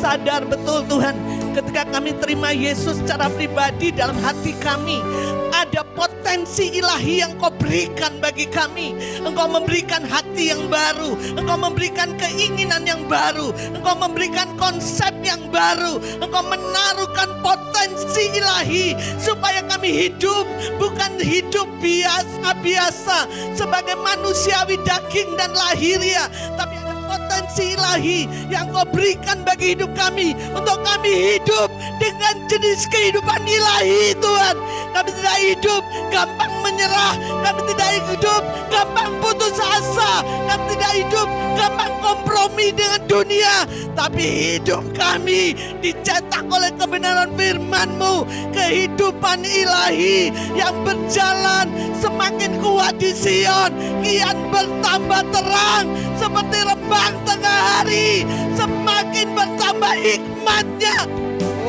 sadar betul Tuhan, ketika kami terima Yesus secara pribadi dalam hati kami, ada potensi ilahi yang Kau berikan bagi kami. Engkau memberikan hati yang baru, Engkau memberikan keinginan yang baru, Engkau memberikan konsep yang baru, Engkau menaruhkan potensi ilahi supaya kami hidup, bukan hidup biasa sebagai manusiawi daging dan lahiriah, tapi ada potensi ilahi yang Kau berikan bagi hidup kami, untuk kami hidup dengan jenis kehidupan ilahi Tuhan. Kami tidak hidup gampang menyerah, kami tidak hidup gampang putus asa, kami tidak hidup gampang kompromi dengan dunia, tapi hidup kami dicetak oleh kebenaran firman-Mu, kehidupan ilahi yang berjalan semakin kuat di Sion, kian bertambah terang seperti rembang tengah hari, semakin bertambah hikmatnya.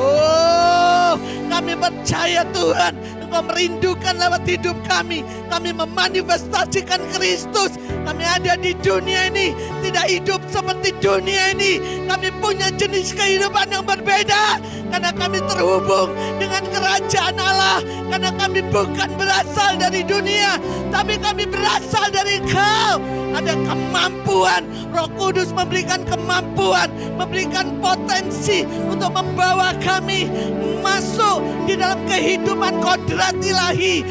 Oh, kami percaya Tuhan, Engkau merindukan lewat hidup kami memanifestasikan Kristus. Kami ada di dunia ini, tidak hidup seperti dunia ini. Kami punya jenis kehidupan yang berbeda, karena kami terhubung dengan kerajaan Allah. Karena kami bukan berasal dari dunia, tapi kami berasal dari Engkau. Ada kemampuan, Roh Kudus memberikan kemampuan, memberikan potensi untuk membawa kami masuk di dalam kehidupan kodrat ilahi,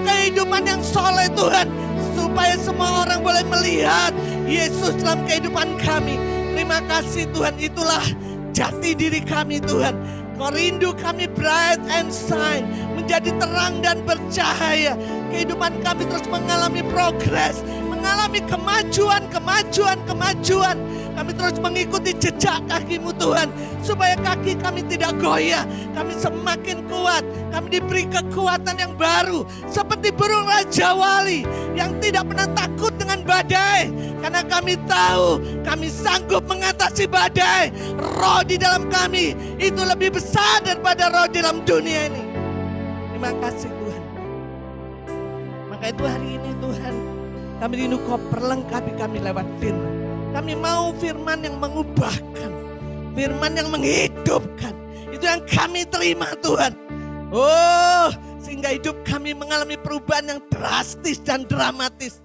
kehidupan yang soleh Tuhan, supaya semua orang boleh melihat Yesus dalam kehidupan kami. Terima kasih Tuhan, itulah jati diri kami Tuhan. Kau rindu kami bright and shine, menjadi terang dan bercahaya. Kehidupan kami terus mengalami progres, mengalami kemajuan. Kami terus mengikuti jejak kaki-Mu Tuhan, supaya kaki kami tidak goyah, kami semakin kuat, kami diberi kekuatan yang baru, seperti burung Raja Wali yang tidak pernah takut dengan badai, karena kami tahu kami sanggup mengatasi badai. Roh di dalam kami itu lebih besar daripada roh di dalam dunia ini. Terima kasih Tuhan. Maka itu hari ini Tuhan, kami rindu Kau perlengkapi kami lewat firman. Kami mau firman yang mengubahkan, firman yang menghidupkan. Itu yang kami terima Tuhan. Oh, sehingga hidup kami mengalami perubahan yang drastis dan dramatis.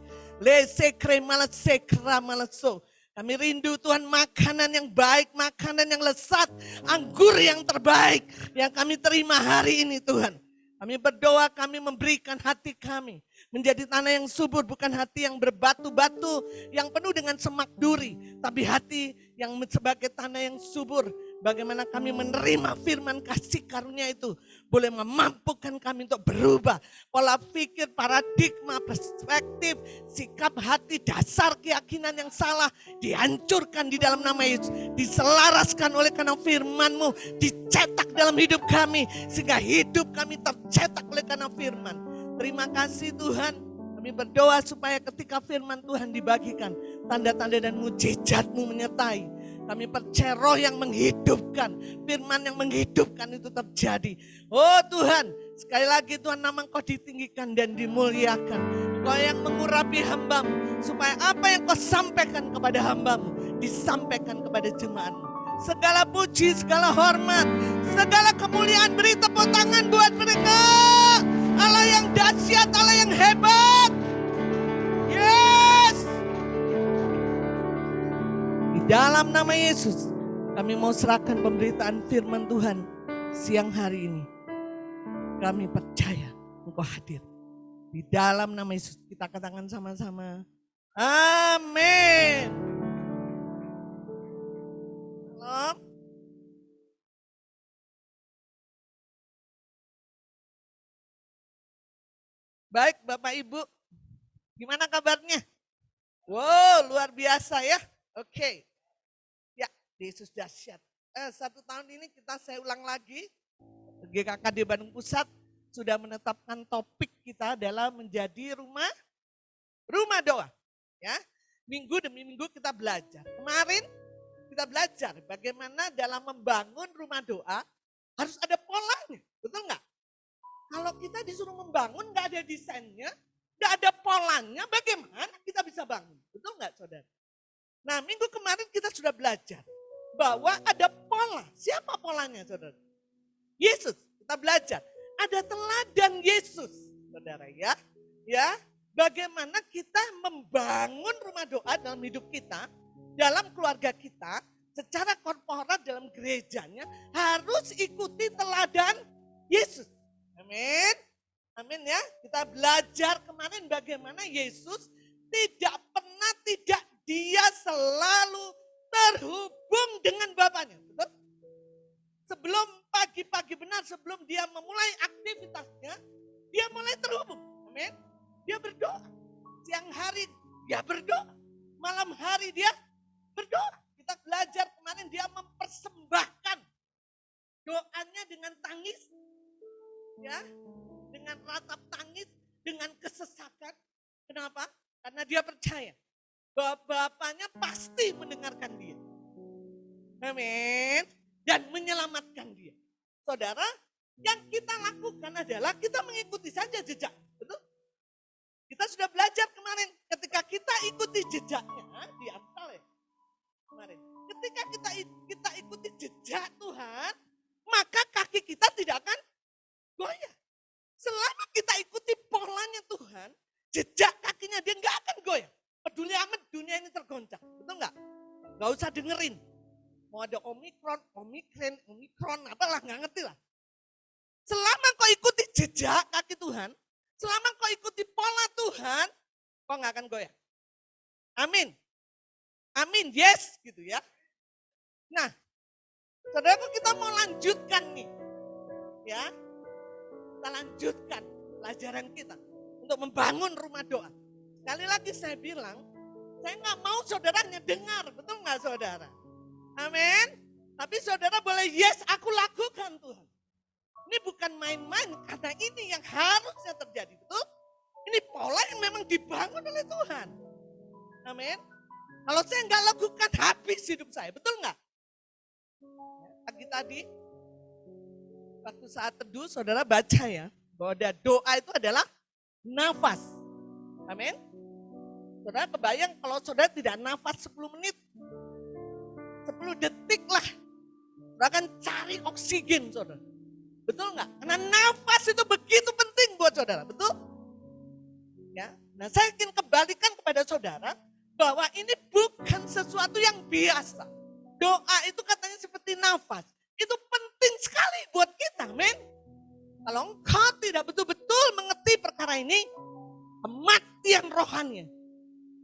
Kami rindu Tuhan makanan yang baik, makanan yang lezat, anggur yang terbaik yang kami terima hari ini Tuhan. Kami berdoa, kami memberikan hati kami menjadi tanah yang subur, bukan hati yang berbatu-batu, yang penuh dengan semak duri, tapi hati yang sebagai tanah yang subur. Bagaimana kami menerima firman kasih karunia itu boleh memampukan kami untuk berubah. Pola pikir, paradigma, perspektif, sikap hati, dasar keyakinan yang salah dihancurkan di dalam nama Yesus. Diselaraskan oleh karena firman-Mu, dicetak dalam hidup kami, sehingga hidup kami tercetak oleh karena firman. Terima kasih Tuhan. Kami berdoa supaya ketika firman Tuhan dibagikan, tanda-tanda dan mujizat-Mu menyertai. Kami percaya roh yang menghidupkan, firman yang menghidupkan itu terjadi. Oh Tuhan, sekali lagi Tuhan, nama Kau ditinggikan dan dimuliakan. Kau yang mengurapi hamba-Mu, supaya apa yang Kau sampaikan kepada hamba-Mu disampaikan kepada jemaat-Mu. Segala puji, segala hormat, segala kemuliaan, beri tepuk tangan buat mereka. Allah yang dahsyat, Allah yang hebat. Yes. Di dalam nama Yesus, kami mau serahkan pemberitaan firman Tuhan siang hari ini. Kami percaya Engkau hadir. Di dalam nama Yesus, kita katakan sama-sama. Amin. Halo. Baik Bapak Ibu, gimana kabarnya? Wow, luar biasa ya. Oke. Ya, Yesus dahsyat. 1 tahun ini saya ulang lagi. GKKD Bandung Pusat sudah menetapkan topik kita adalah menjadi rumah doa. Ya, minggu demi minggu kita belajar. Kemarin kita belajar bagaimana dalam membangun rumah doa harus ada polanya, betul nggak? Kalau kita disuruh membangun nggak ada desainnya, nggak ada polanya, bagaimana kita bisa bangun? Betul nggak saudara? Nah minggu kemarin kita sudah belajar bahwa ada pola. Siapa polanya, saudara? Yesus. Kita belajar. Ada teladan Yesus, saudara ya. Ya, bagaimana kita membangun rumah doa dalam hidup kita, dalam keluarga kita, secara korporat dalam gerejanya harus ikuti teladan Yesus. Amin. Amin ya. Kita belajar kemarin bagaimana Yesus tidak pernah dia selalu terhubung dengan Bapaknya. Betul? Sebelum pagi-pagi benar, sebelum dia memulai aktivitasnya, dia mulai terhubung. Amin. Dia berdoa. Siang hari dia berdoa. Malam hari dia berdoa. Kita belajar kemarin dia mempersembahkan doanya dengan tangis. Ya, dengan ratap tangis, dengan kesesakan. Kenapa? Karena dia percaya bahwa Bapaknya pasti mendengarkan dia. Amin. Dan menyelamatkan dia. Saudara, yang kita lakukan adalah kita mengikuti saja jejak. Betul? Kita sudah belajar kemarin ketika kita ikuti jejaknya di Amsal ya. Kemarin. Ketika kita ikuti jejak Tuhan, maka kaki kita tidak akan goyah. Selama kita ikuti polanya Tuhan, jejak kakinya dia nggak akan goyah. Peduli amat dunia ini tergoncang. Betul nggak? Nggak usah dengerin. Mau ada omikron, apalah nggak ngerti lah. Selama kau ikuti jejak kaki Tuhan, selama kau ikuti pola Tuhan, kau nggak akan goyah. Amin. Amin, yes gitu ya. Nah, saudara kita mau lanjutkan nih. Ya, kita lanjutkan pelajaran kita untuk membangun rumah doa. Sekali lagi saya bilang, saya nggak mau saudaranya dengar, betul nggak saudara? Amin. Tapi saudara boleh yes, aku lakukan Tuhan. Ini bukan main-main karena ini yang harusnya terjadi, betul? Ini pola yang memang dibangun oleh Tuhan. Amin. Kalau saya nggak lakukan habis hidup saya, betul nggak? Pagi tadi, waktu saat teduh saudara baca ya, bahwa doa itu adalah nafas. Amin. Saudara kebayang kalau saudara tidak nafas 10 menit, 10 detik lah, saudara akan cari oksigen saudara. Betul nggak? Karena nafas itu begitu penting buat saudara, betul? Ya. Nah saya ingin kembalikan kepada saudara, bahwa ini bukan sesuatu yang biasa. Doa itu katanya seperti nafas. Itu penting sekali buat kita, men. Kalau engkau tidak betul-betul mengerti perkara ini, kematian rohani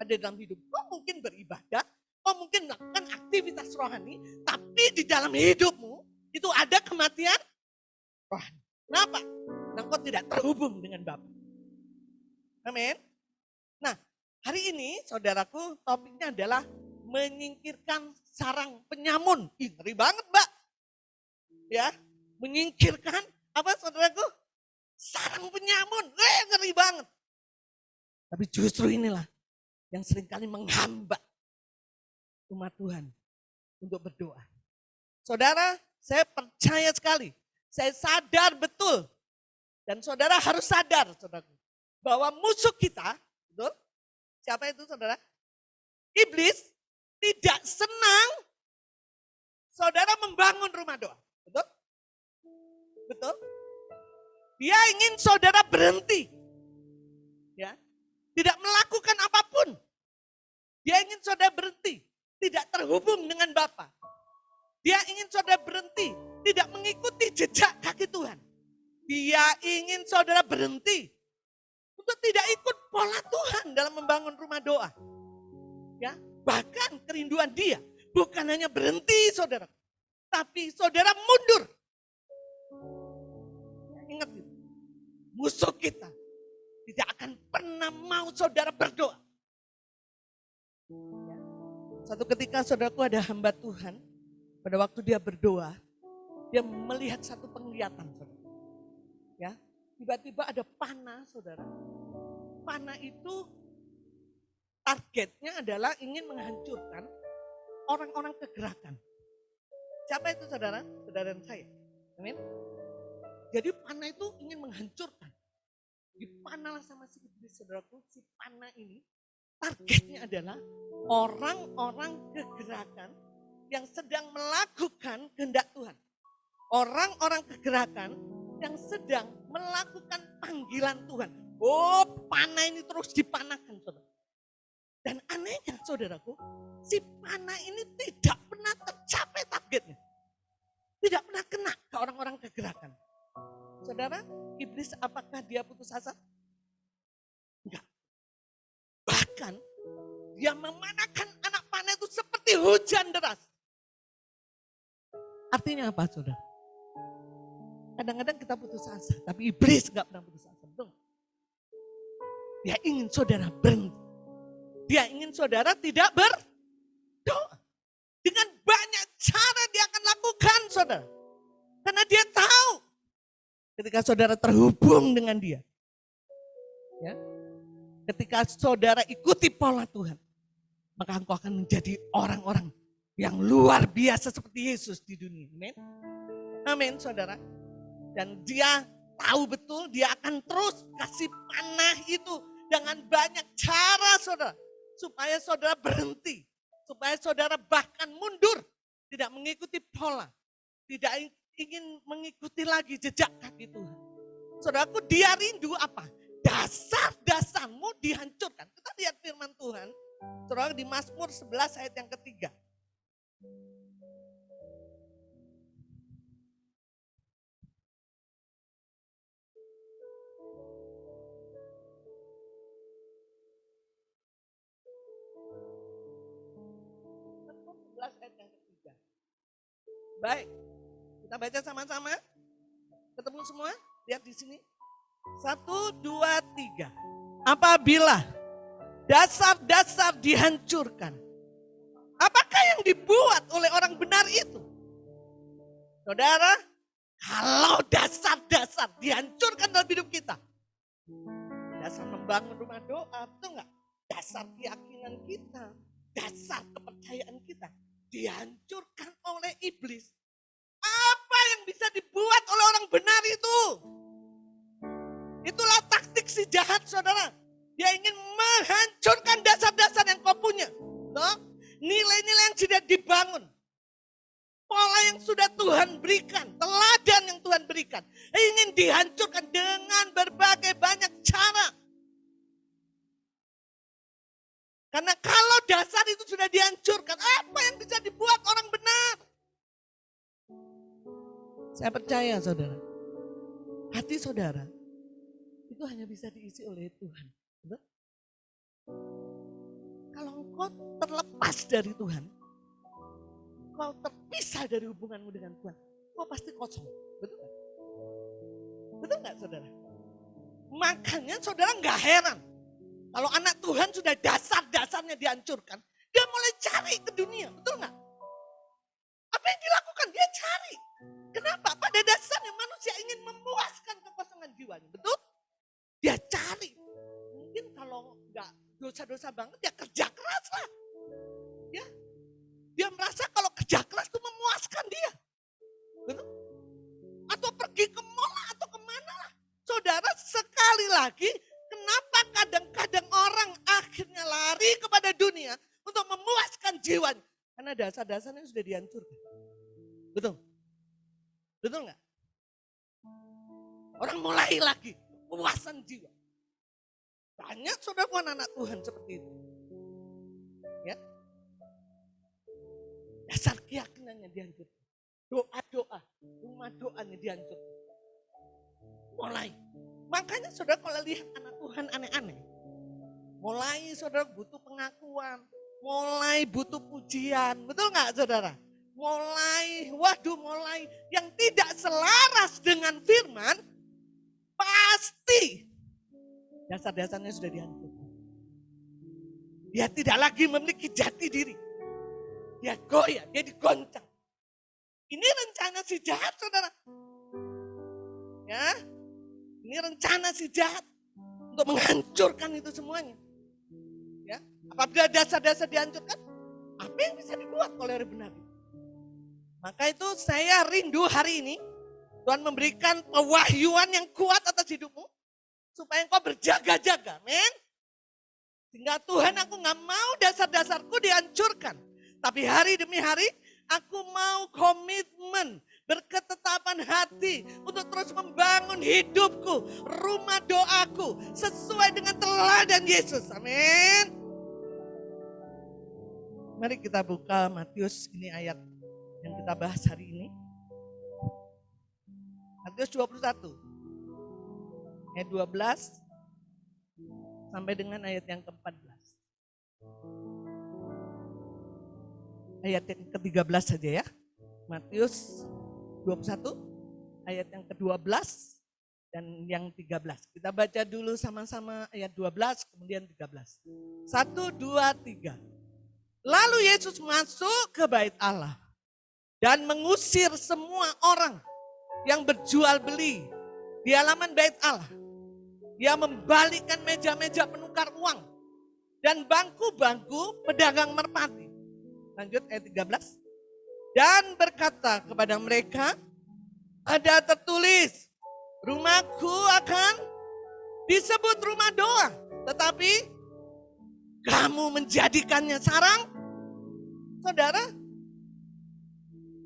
ada dalam hidup. Kau mungkin beribadah, kau mungkin melakukan aktivitas rohani, tapi di dalam hidupmu itu ada kematian rohani. Kenapa? Karena kau tidak terhubung dengan Bapa. Amin. Nah, hari ini saudaraku topiknya adalah menyingkirkan sarang penyamun. Ih, ngeri banget, Mbak. Ya, menyingkirkan apa saudaraku? Sarang penyamun. Ngeri banget. Tapi justru inilah yang seringkali menghambat umat Tuhan untuk berdoa. Saudara, saya percaya sekali. Saya sadar betul. Dan saudara harus sadar, saudaraku, bahwa musuh kita, betul? Siapa itu saudara? Iblis tidak senang saudara membangun rumah doa. Betul? Betul? Dia ingin saudara berhenti. Ya. Tidak melakukan apapun. Dia ingin saudara berhenti. Tidak terhubung dengan Bapa. Dia ingin saudara berhenti. Tidak mengikuti jejak kaki Tuhan. Dia ingin saudara berhenti. Untuk tidak ikut pola Tuhan dalam membangun rumah doa. Ya, bahkan kerinduan dia bukan hanya berhenti saudara, tapi saudara mundur. Ingat itu, musuh kita tidak akan pernah mau saudara berdoa. Ya. Satu ketika saudaraku ada hamba Tuhan, pada waktu dia berdoa, dia melihat satu penglihatan saudara. Ya, tiba-tiba ada panah saudara. Panah itu targetnya adalah ingin menghancurkan orang-orang kegerakan. Siapa itu saudara? Saudara saya. Amin. Jadi panah itu ingin menghancurkan. Dipanahlah sama si iblis saudaraku. Si panah ini targetnya adalah orang-orang kegerakan yang sedang melakukan kehendak Tuhan. Orang-orang kegerakan yang sedang melakukan panggilan Tuhan. Oh, panah ini terus dipanahkan, saudara. Dan anehnya, saudaraku, si panah ini tidak pernah tercapai targetnya. Tidak pernah kena ke orang-orang kegerakan. Saudara, iblis apakah dia putus asa? Enggak. Bahkan dia memanahkan anak panah itu seperti hujan deras. Artinya apa, saudara? Kadang-kadang kita putus asa, tapi iblis enggak pernah putus asa. Betul? Dia ingin saudara berhenti. Dia ingin saudara tidak berdoa. Dengan banyak cara dia akan lakukan, saudara. Karena dia tahu ketika saudara terhubung dengan dia. Ya. Ketika saudara ikuti pola Tuhan, maka engkau akan menjadi orang-orang yang luar biasa seperti Yesus di dunia. Amin. Amin, saudara. Dan dia tahu betul dia akan terus kasih panah itu dengan banyak cara, saudara. Supaya saudara berhenti. Supaya saudara bahkan mundur. Tidak mengikuti pola. Tidak ingin mengikuti lagi jejak kaki Tuhan. Saudaraku, dia rindu apa? Dasar-dasarmu dihancurkan. Kita lihat firman Tuhan. Saudara, di Mazmur 11 ayat yang ketiga. Ayat yang ketiga. Baik, kita baca sama-sama. Ketemu semua? Lihat di sini. 1, 2, 3. Apabila dasar-dasar dihancurkan, apakah yang dibuat oleh orang benar itu? Saudara, kalau dasar-dasar dihancurkan dalam hidup kita, dasar membangun rumah doa, betul nggak? Dasar keyakinan kita, dasar kepercayaan kita dihancurkan oleh iblis. Apa yang bisa dibuat oleh orang benar itu? Itulah taktik si jahat, saudara. Dia ingin menghancurkan dasar-dasar yang kau punya. Nilai-nilai yang sudah dibangun. Pola yang sudah Tuhan berikan. Teladan yang Tuhan berikan. Ingin dihancurkan dengan berbagai banyak cara. Karena kalau dasar itu sudah dihancurkan, apa yang bisa dibuat orang benar? Saya percaya, saudara. Hati saudara itu hanya bisa diisi oleh Tuhan. Betul? Kalau engkau terlepas dari Tuhan, kau terpisah dari hubunganmu dengan Tuhan, kau pasti kosong. Betul nggak? Betul nggak, saudara? Makanya saudara nggak heran. Kalau anak Tuhan sudah dasar-dasarnya dihancurkan, dia mulai cari ke dunia. Betul nggak? Apa yang dilakukan? Dia cari. Kenapa? Pada dasarnya manusia ingin memuaskan kekosongan jiwanya. Betul? Dia cari. Mungkin kalau nggak dosa-dosa banget, dia kerja keras lah. Ya. Dia merasa kalau kerja keras itu memuaskan dia. Betul? Atau pergi ke mall atau kemana lah. Saudara, sekali lagi, kenapa kadang-kadang orang akhirnya lari kepada dunia untuk memuaskan jiwanya? Karena dasar-dasarnya sudah dihancurkan. Betul? Betul nggak? Orang mulai lagi kepuasan jiwa. Banyak saudara anak Tuhan seperti itu. Ya. Dasar keyakinannya dihancurkan. Doa-doa, rumah doanya dihancurkan. Mulai. Makanya saudara kalau lihat anak Tuhan aneh-aneh. Mulai saudara butuh pengakuan. Mulai butuh pujian. Betul nggak, saudara? Mulai yang tidak selaras dengan firman, pasti dasar-dasarnya sudah dihancurkan. Dia tidak lagi memiliki jati diri. Dia goyah, dia digoncang. Ini rencana si jahat, saudara. Ya, ini rencana si jahat untuk menghancurkan itu semuanya. Ya, apabila dasar-dasar dihancurkan, apa yang bisa dibuat oleh orang benar? Maka itu saya rindu hari ini Tuhan memberikan pewahyuan yang kuat atas hidupmu supaya engkau berjaga-jaga, men. Sehingga Tuhan, aku gak mau dasar-dasarku dihancurkan. Tapi hari demi hari Aku mau komitmen, berketetapan hati untuk terus membangun hidupku, rumah doaku sesuai dengan teladan Yesus. Amin. Mari kita buka Matius, ini ayat yang kita bahas hari ini. Matius 21 ayat 12 sampai dengan ayat yang ke-14. Ayat yang ke-13 saja ya. Matius 21 ayat yang ke-12 dan yang 13. Kita baca dulu sama-sama ayat 12 kemudian 13. 1, 2, 3. Lalu Yesus masuk ke bait Allah dan mengusir semua orang yang berjual beli di halaman bait Allah. Dia membalikkan meja-meja penukar uang dan bangku-bangku pedagang merpati. Lanjut ayat 13. Dan berkata kepada mereka, ada tertulis, rumahku akan disebut rumah doa, tetapi kamu menjadikannya sarang. Saudara,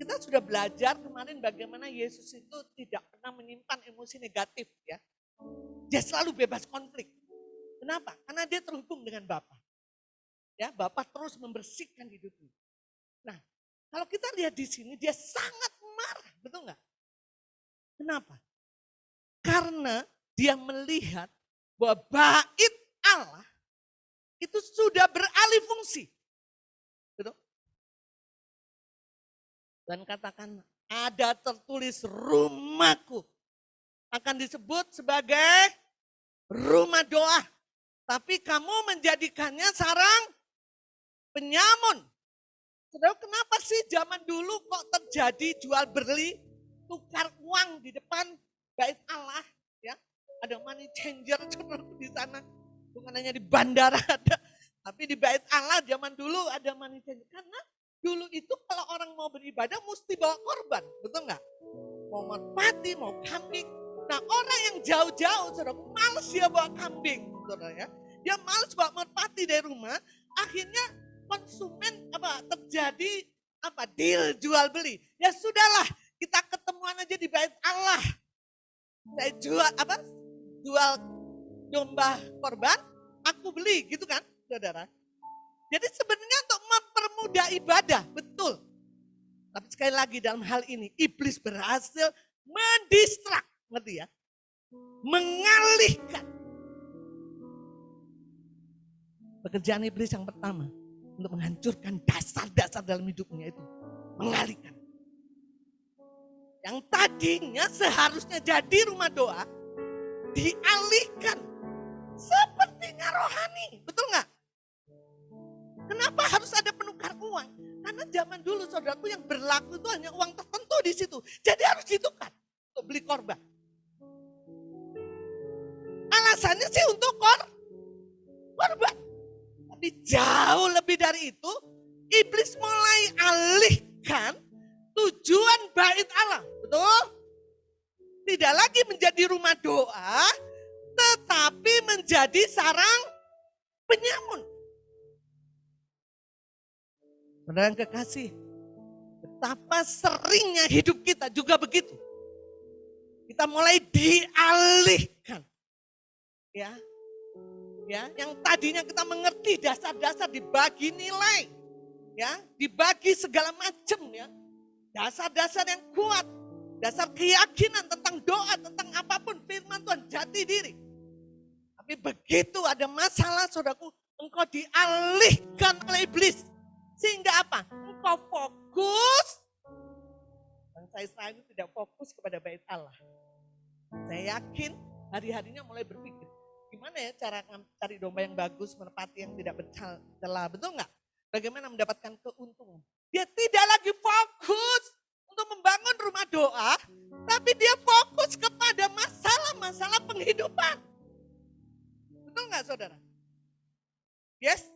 kita sudah belajar kemarin bagaimana Yesus itu tidak pernah menyimpan emosi negatif ya. Dia selalu bebas konflik. Kenapa? Karena dia terhubung dengan Bapa. Ya, Bapa terus membersihkan hidupnya. Nah, kalau kita lihat di sini dia sangat marah, betul nggak? Kenapa? Karena dia melihat bahwa bait Allah itu sudah beralih fungsi. Betul? Dan katakan ada tertulis rumahku akan disebut sebagai rumah doa. Tapi kamu menjadikannya sarang penyamun. Saudara, kenapa sih zaman dulu kok terjadi jual beli, tukar uang di depan bait Allah, ya? Ada money changer di sana, bukan hanya di bandara ada, tapi di bait Allah zaman dulu ada money changer. Karena dulu itu kalau orang mau beribadah mesti bawa korban, betul nggak? Mau merpati, mau kambing. Nah orang yang jauh-jauh, saudara, males dia bawa kambing, saudara ya. Dia males bawa merpati dari rumah, akhirnya konsumen terjadi deal jual beli. Ya sudahlah, kita ketemuan aja di bait Allah. Saya jual domba korban, aku beli gitu kan, saudara. Jadi sebenarnya untuk mempermudah ibadah, betul. Tapi sekali lagi dalam hal ini iblis berhasil mendistrak, ngerti ya? Mengalihkan. Pekerjaan iblis yang pertama untuk menghancurkan dasar-dasar dalam hidupnya itu. Mengalihkan. Yang tadinya seharusnya jadi rumah doa, dialihkan. Sepertinya rohani, betul nggak? Kenapa harus ada penukar uang? Karena zaman dulu saudaraku yang berlaku itu hanya uang tertentu di situ. Jadi harus ditukar untuk beli korban. Alasannya sih untuk korban. Tapi jauh lebih dari itu, iblis mulai alihkan tujuan bait Allah. Betul? Tidak lagi menjadi rumah doa, tetapi menjadi sarang penyamun. Saudara yang kekasih, betapa seringnya hidup kita juga begitu. Kita mulai dialihkan. Ya, yang tadinya kita mengerti dasar-dasar dibagi nilai, ya, dibagi segala macam ya, dasar-dasar yang kuat, dasar keyakinan tentang doa, tentang apapun firman Tuhan, jati diri. Tapi begitu ada masalah, saudaraku, engkau dialihkan oleh iblis, sehingga apa? Engkau fokus. Bangsa Israel itu tidak fokus kepada bait Allah. Saya yakin hari-harinya mulai berpikir, gimana ya cara cari domba yang bagus, merpati yang tidak bercela, betul nggak? Bagaimana mendapatkan keuntungan? Dia tidak lagi fokus untuk membangun rumah doa, tapi dia fokus kepada masalah-masalah penghidupan. Betul nggak saudara? Yes?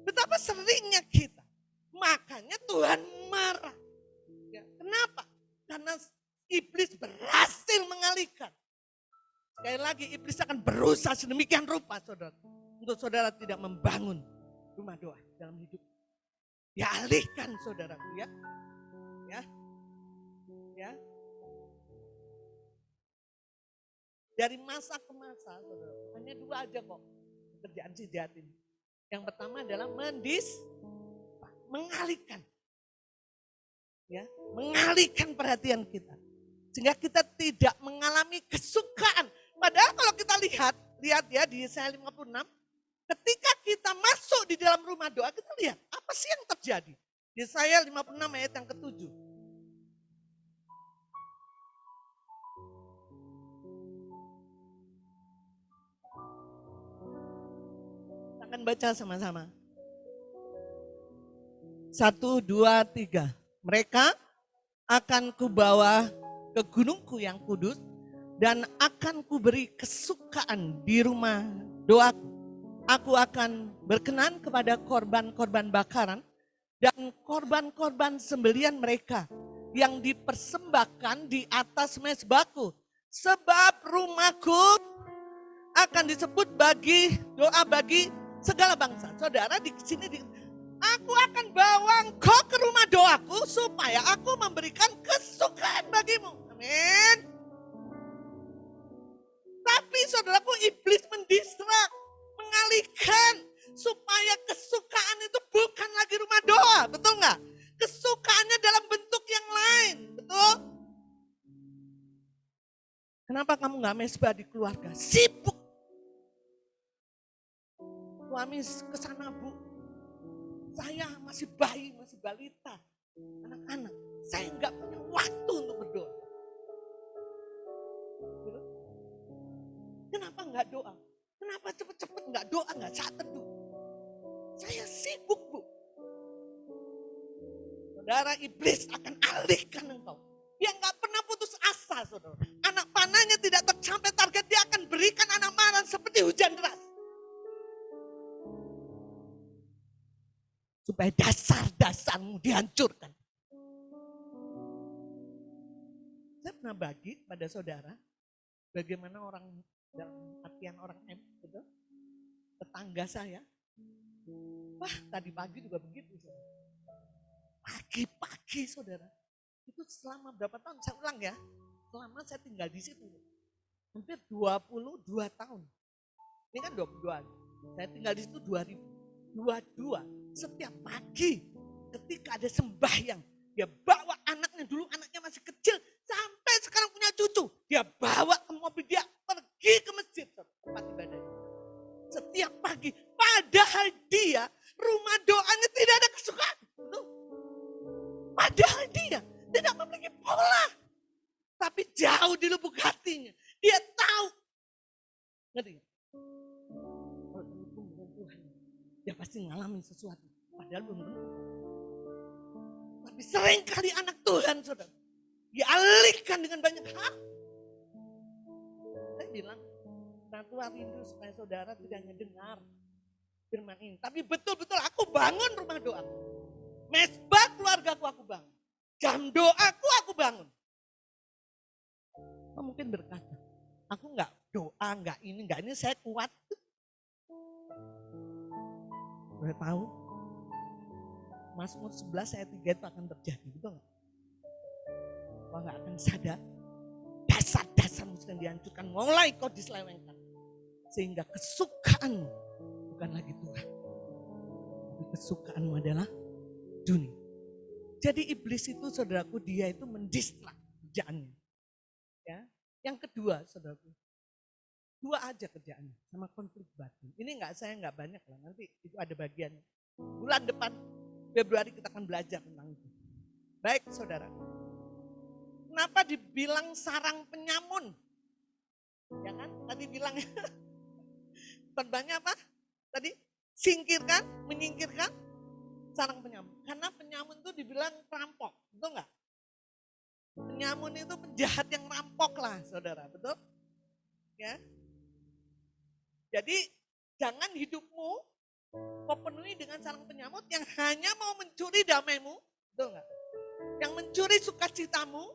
Betapa seringnya kita. Makanya Tuhan marah. Ya, kenapa? Karena iblis berhasil mengalihkan. Sekali lagi iblis akan berusaha sedemikian rupa saudara. Untuk saudara tidak membangun rumah doa dalam hidup. dialihkan saudaraku ya. Ya. Dari masa ke masa, saudara. Hanya 2 aja kok pekerjaan si jahat ini. Yang pertama adalah mengalihkan. Ya, mengalihkan perhatian kita. Sehingga kita tidak mengalami kesukaan. Padahal kalau kita lihat ya di Yesaya 56, ketika kita masuk di dalam rumah doa, kita lihat apa sih yang terjadi. Yesaya 56 ayat yang ke-7. Kita akan baca sama-sama. 1, 2, 3. Mereka akan kubawa ke gunungku yang kudus dan akan kuberi kesukaan di rumah doaku. Aku akan berkenan kepada korban-korban bakaran dan korban-korban sembelian mereka yang dipersembahkan di atas mezbahku. Sebab rumahku akan disebut bagi doa bagi segala bangsa. Saudara di sini aku akan bawa engkau ke rumah doaku supaya aku memberikan kesukaan bagimu. Amin. Tapi saudaraku, iblis mendistrak, mengalihkan supaya kesukaan itu bukan lagi rumah doa, betul nggak? Kesukaannya dalam bentuk yang lain, betul? Kenapa kamu nggak mesbah di keluarga? Sibuk. Suami kesana bu, saya masih bayi, masih balita, anak-anak. Saya nggak punya waktu untuk berdoa. Kenapa nggak doa? Kenapa cepet-cepet nggak doa, nggak saat teduh? Saya sibuk bu. Saudara, iblis akan alihkan engkau. Dia nggak pernah putus asa, saudara. Anak panahnya tidak tercapai target, dia akan berikan anak marah seperti hujan deras. Supaya dasar-dasarmu dihancurkan. Saya pernah bagi pada saudara, bagaimana orang dalam artian orang gitu, tetangga saya. Wah, tadi pagi juga begitu. Saudara. Pagi-pagi saudara, itu selama berapa tahun, saya ulang ya, selama saya tinggal di situ. Hampir 22 tahun. Ini kan 22, saya tinggal di situ 2022. Setiap pagi ketika ada sembahyang, dia bawa anaknya, dulu anaknya masih kecil, sampai sekarang punya cucu. Dia bawa ke mobil, dia pergi ke masjid, tempat ibadah. Setiap pagi, padahal dia rumah doanya tidak ada kesukaan. Padahal dia tidak memiliki pola. Tapi jauh di lubuk hatinya, dia tahu. Ngerti gak? Kalau terhubung dengan Tuhan, dia pasti ngalamin sesuatu. Padahal belum tentu. Tapi seringkali anak Tuhan, saudara, dialihkan dengan banyak hal. Saya bilang, nah Tuhan rindu supaya saudara tidak hanya dengar firman ini. Tapi betul-betul aku bangun rumah doa. Mesbah keluargaku aku bangun. Jam doaku aku bangun. Oh, mungkin berkata, aku enggak doa, enggak ini, saya kuat. Saya tahu, Mazmur 11 ayat 3 itu akan terjadi, betul enggak? Kau enggak akan sadar, dasar-dasarmu sedang dihancurkan, mulai kau diselewengkan. Sehingga kesukaanmu bukan lagi Tuhan. Tapi kesukaanmu adalah dunia. Jadi iblis itu saudaraku, dia itu mendistrak kerjaannya. Ya. Yang kedua saudaraku, 2 aja kerjaannya sama konflik batin. Ini saya enggak banyak lah, nanti itu ada bagiannya. Bulan depan Februari kita akan belajar tentang itu. Baik saudara, kenapa dibilang sarang penyamun? Ya kan, tadi bilang korbannya apa? Tadi singkirkan, menyingkirkan sarang penyamun. Karena penyamun itu dibilang perampok, betul enggak? Penyamun itu penjahat yang rampok lah saudara, betul? Ya. Jadi jangan hidupmu kau penuhi dengan sarang penyamut yang hanya mau mencuri damaimu, betul enggak? Yang mencuri sukacitamu,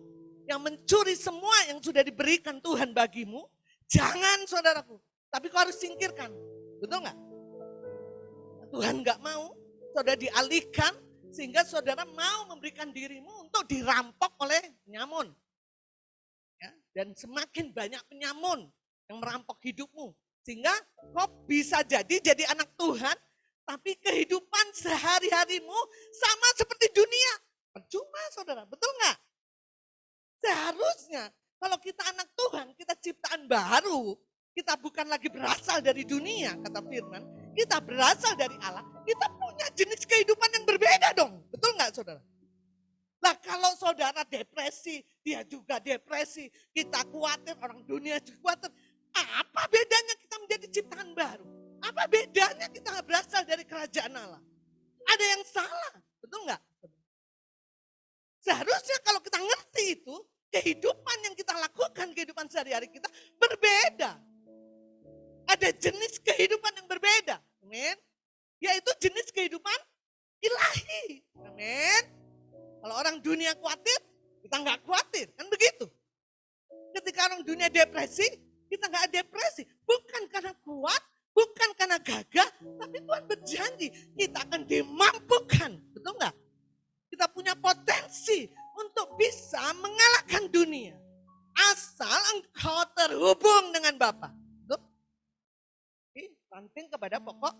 yang mencuri semua yang sudah diberikan Tuhan bagimu. Jangan saudaraku, tapi kau harus singkirkan, betul enggak? Tuhan enggak mau saudara dialihkan Sehingga saudara mau memberikan dirimu untuk dirampok oleh penyamun. Ya, dan semakin banyak penyamun yang merampok hidupmu. Sehingga kau bisa jadi anak Tuhan, tapi kehidupan sehari-harimu sama seperti dunia. Percuma saudara, betul nggak? Seharusnya kalau kita anak Tuhan, kita ciptaan baru, kita bukan lagi berasal dari dunia, kata firman. Kita berasal dari Allah, kita punya jenis kehidupan yang berbeda dong. Betul nggak saudara? Lah kalau saudara depresi, dia juga depresi. Kita khawatir, orang dunia juga khawatir. Apa bedanya kita menjadi ciptaan baru? Apa bedanya kita berasal dari kerajaan Allah? Ada yang salah, betul nggak? Seharusnya kalau kita ngerti itu, kehidupan yang kita lakukan, kehidupan sehari-hari kita berbeda. Ada jenis kehidupan yang berbeda. Amin. Yaitu jenis kehidupan ilahi. Amin. Kalau orang dunia khawatir, kita nggak khawatir. Kan begitu. Ketika orang dunia depresi, kita nggak depresi. Bukan karena kuat, bukan karena gagah, tapi Tuhan berjanji kita akan dimampukan. Betul nggak? Kita punya potensi untuk bisa mengalahkan dunia. Asal engkau terhubung dengan Bapa. Ranting kepada pokok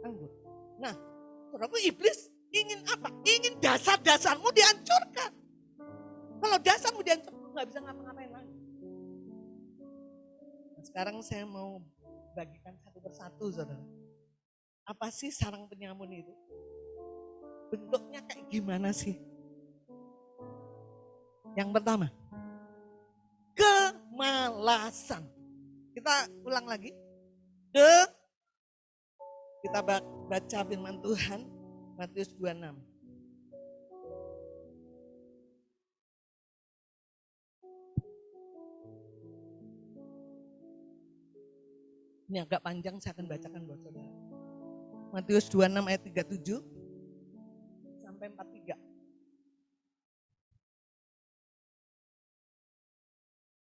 anggur. Nah, saudaraku, iblis ingin apa? Ingin dasar-dasarmu dihancurkan. Kalau dasarmu dihancurkan, nggak bisa ngapa-ngapain lagi. Nah, sekarang saya mau bagikan satu persatu, saudara. Apa sih sarang penyamun itu? Bentuknya kayak gimana sih? Yang pertama, kemalasan. Kita ulang lagi. Kita baca firman Tuhan, Matius 26. Ini agak panjang, saya akan bacakan buat saudara. Matius 26 ayat 37 sampai 43.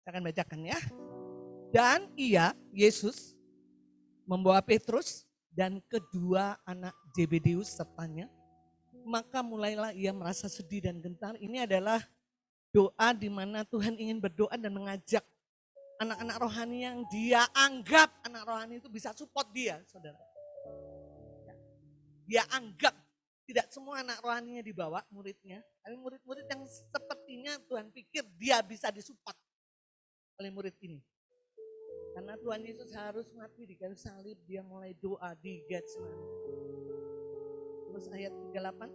Saya akan bacakan ya. Dan Yesus, membawa Petrus dan kedua anak Zebedeus sertanya, maka mulailah ia merasa sedih dan gentar. Ini adalah doa di mana Tuhan ingin berdoa dan mengajak anak-anak rohani yang dia anggap anak rohani itu bisa support dia, saudara. Dia anggap, tidak semua anak rohaninya dibawa muridnya, tapi murid-murid yang sepertinya Tuhan pikir dia bisa disupport oleh murid ini. Karena Tuhan Yesus harus mati di kayu salib, dia mulai doa di Getsemani. Terus ayat 38.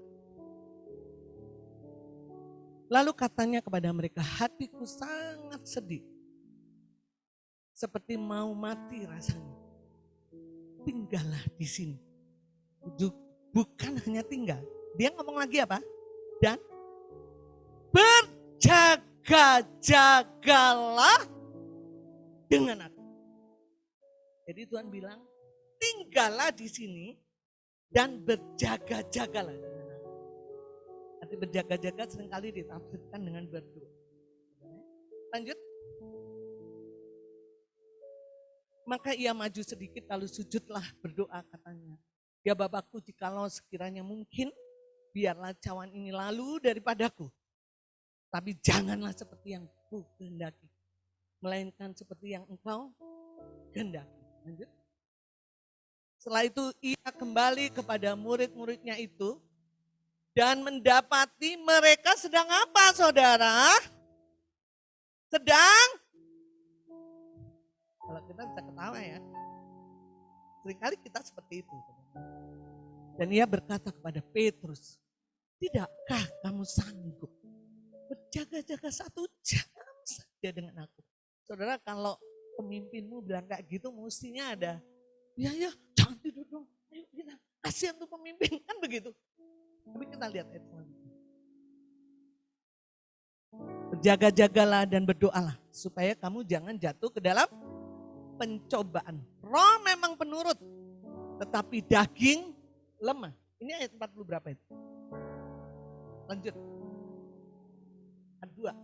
Lalu katanya kepada mereka, hatiku sangat sedih. Seperti mau mati rasanya. Tinggallah di sini. Bukan hanya tinggal. Dia ngomong lagi apa? Dan berjaga-jagalah dengan aku. Jadi Tuhan bilang, tinggallah di sini dan berjaga-jagalah dengan aku. Arti berjaga-jaga seringkali ditafsirkan dengan berdoa. Lanjut. Maka ia maju sedikit lalu sujudlah berdoa katanya. Ya Bapakku, jikalau sekiranya mungkin, biarlah cawan ini lalu daripadaku. Tapi janganlah seperti yang ku kehendaki, melainkan seperti yang engkau kehendaki. Lanjut. Setelah itu ia kembali kepada murid-muridnya itu dan mendapati mereka sedang apa, saudara? Sedang, kalau kita bisa ketawa ya, seringkali kita seperti itu. Dan ia berkata kepada Petrus, tidakkah kamu sanggup berjaga-jaga 1 jam saja dengan aku? Saudara, kalau pemimpinmu bilang kayak gitu, mestinya ada, ya jangan tidur dong, ayo kita kasihan tuh pemimpin, kan begitu. Tapi kita lihat ayat selanjutnya. Berjaga-jagalah dan berdoalah supaya kamu jangan jatuh ke dalam pencobaan. Roh memang penurut, tetapi daging lemah. Ini ayat 40 berapa itu? Lanjut. Ayat 2.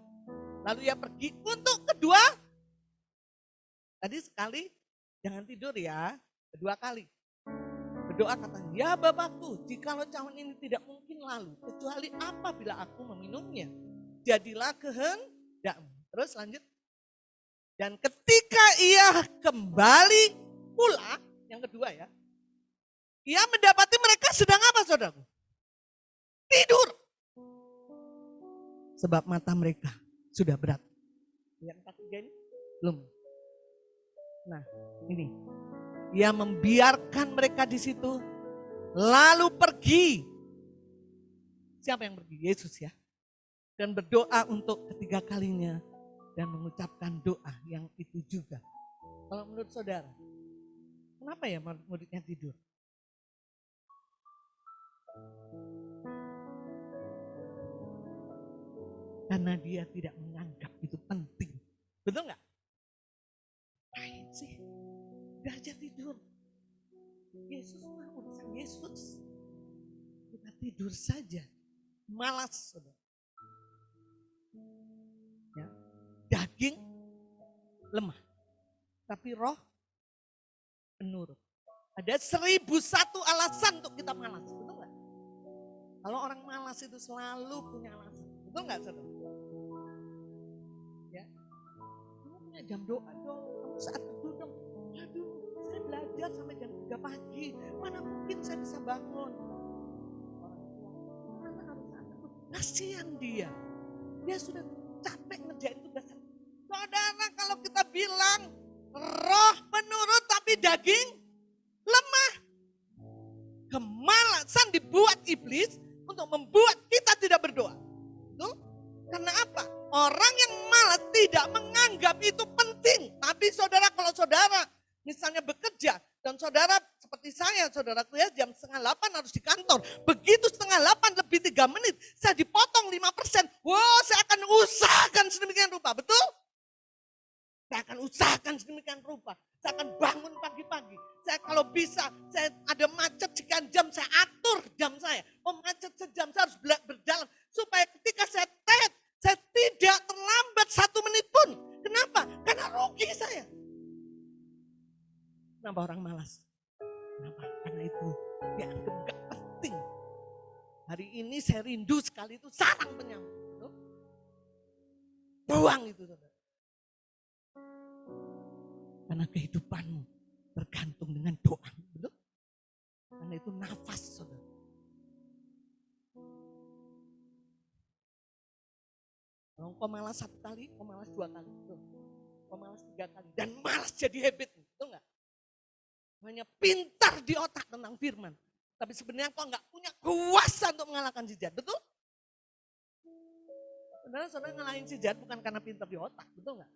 Lalu ia pergi untuk kedua. Tadi sekali, jangan tidur ya. Kedua kali. berdoa katanya, ya Bapakku, jikalau cawan ini tidak mungkin lalu, kecuali apabila aku meminumnya. Jadilah kehendakmu. Terus lanjut. Dan ketika ia kembali pula, yang kedua ya, ia mendapati mereka sedang apa saudaraku? Tidur. Sebab mata mereka sudah berat. Yang ketiga ini belum. Nah ini, ia membiarkan mereka di situ, lalu pergi. Siapa yang pergi? Yesus ya. Dan berdoa untuk ketiga kalinya dan mengucapkan doa yang itu juga. Kalau menurut saudara, kenapa ya muridnya tidur? Karena dia tidak menganggap itu penting. Betul nggak? Ngapain sih? Udah aja tidur. Yesus mah urusan Yesus. Kita tidur saja. Malas, saudara. Ya. Daging lemah. Tapi roh penurut. Ada 1001 alasan untuk kita malas. Betul nggak? Kalau orang malas itu selalu punya alasan. Betul nggak saudara? Ya. Kamu punya jam doa dong. Kamu saat teduh dong. Aduh, saya belajar sampai jam 3 pagi. Mana mungkin saya bisa bangun. Orang tua, mana harus saat teduh. Kasihan dia. Dia sudah capek ngerjain tugas. Saudara, kalau kita bilang roh menurut tapi daging lemah. Kemalasan dibuat iblis untuk membuat kita tidak berdoa. Betul? Karena apa? Orang yang malas tidak menganggap itu penting. Tapi saudara, kalau saudara misalnya bekerja dan saudara seperti saya, saudaraku ya, jam 7:30 harus di kantor. Begitu 7:30 lebih 3 menit, saya dipotong 5%. Wow, saya akan usahakan sedemikian rupa. Betul? Saya akan usahakan sedemikian rupa. Saya akan bangun pagi-pagi. Saya kalau bisa, saya ada macet sekian jam, saya atur jam saya. Oh macet sejam, saya harus berjalan. Supaya ketika saya tidak terlambat 1 menit pun. Kenapa? Karena rugi saya. Kenapa orang malas? Kenapa? Karena itu dianggap gak penting. Hari ini saya rindu sekali itu sarang penyambung. Buang itu saudara. Karena kehidupanmu bergantung dengan doa. Betul? Karena itu nafas saudara. Kalau kau malas 1 kali, kau malas 2 kali. Betul? Kau malas 3 kali. Dan malas jadi habit. Betul gak? Hanya pintar di otak tentang firman. Tapi sebenarnya kau gak punya kuasa untuk mengalahkan si jahat. Betul? Saudara ngalahin si jahat bukan karena pintar di otak. Betul gak?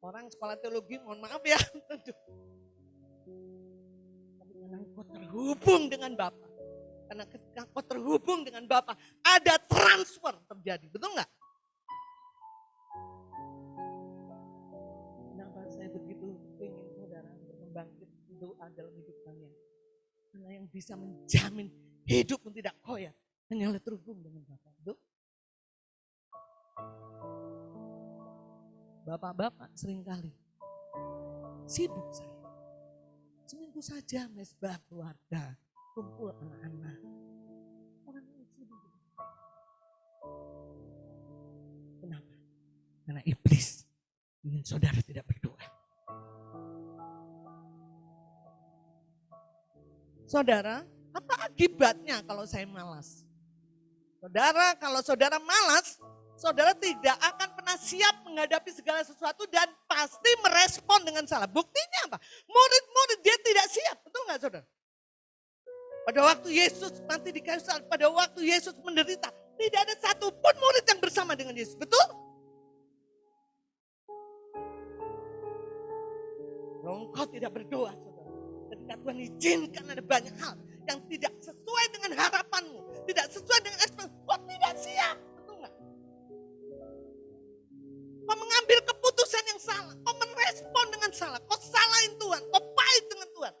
Orang sekolah teologi, mohon maaf ya. Tapi karena engkau terhubung dengan Bapa. Karena ketika engkau terhubung dengan Bapa, ada transfer terjadi. Betul nggak? Kenapa saya begitu ingin saudara untuk membangkit doa dalam hidup kalian? Karena yang bisa menjamin hidup pun tidak koyak, hanyalah terhubung dengan Bapa. Betul? Bapak-bapak seringkali sibuk saya. Seminggu saja mesbah keluarga, kumpul anak-anak. Orang yang sibuk. Kenapa? Karena iblis ingin saudara tidak berdoa. Saudara, apa akibatnya kalau saya malas? Saudara, kalau saudara malas, saudara tidak akan pernah siap menghadapi segala sesuatu dan pasti merespon dengan salah. Buktinya apa? Murid-murid dia tidak siap, betul nggak saudara? Pada waktu Yesus mati di kayu salib, pada waktu Yesus menderita, tidak ada satupun murid yang bersama dengan Yesus, betul? Kalau engkau tidak berdoa, saudara, ketika Tuhan izinkan ada banyak hal yang tidak sesuai dengan harapanmu, tidak sesuai dengan ekspektasi, kau tidak siap, betul nggak? Kau mengambil keputusan yang salah, kau merespon dengan salah, kau salahin Tuhan, kau pahit dengan Tuhan.